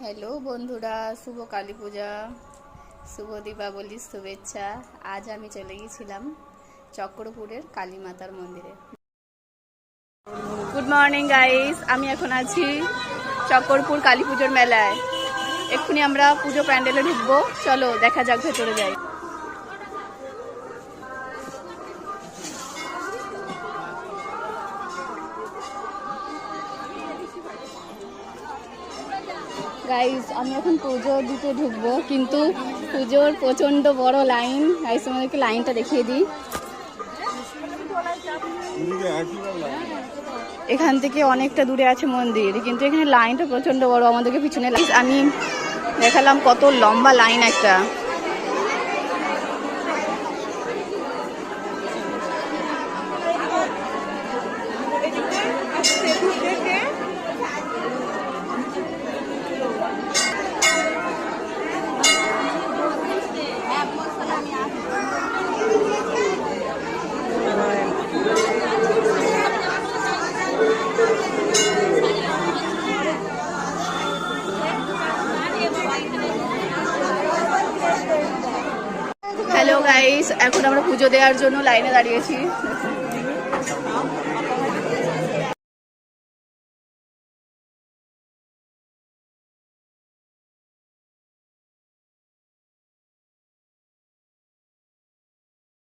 Hello বন্ধুরা, শুভ কালী পূজা, শুভ দীপাবলির শুভেচ্ছা। আজ আমি চলে গিয়েছিলাম চক্রপুরের কালী মাতার মন্দিরে। গুড মর্নিং গাইস, আমি এখন আছি চক্রপুর কালী পুজোর মেলায়। এক্ষুনি আমরা পুজো প্যান্ডেলে ঢুকবো, চলো দেখা যাক ভেতরে যাই। গাইস, আমি এখন পুজো দিতে ঢুকবো, কিন্তু পুজোর প্রচন্ড বড় লাইন। গাইস, আমাদেরকে লাইনটা দেখিয়ে দিই। এখান থেকে অনেকটা দূরে আছে মন্দির, কিন্তু এখানে লাইনটা প্রচন্ড বড়। আমাদেরকে পিছনে আমি দেখালাম কত লম্বা লাইন একটা। হ্যালো গাইস, এখন আমরা পুজো দেওয়ার জন্য লাইনে দাঁড়িয়েছি।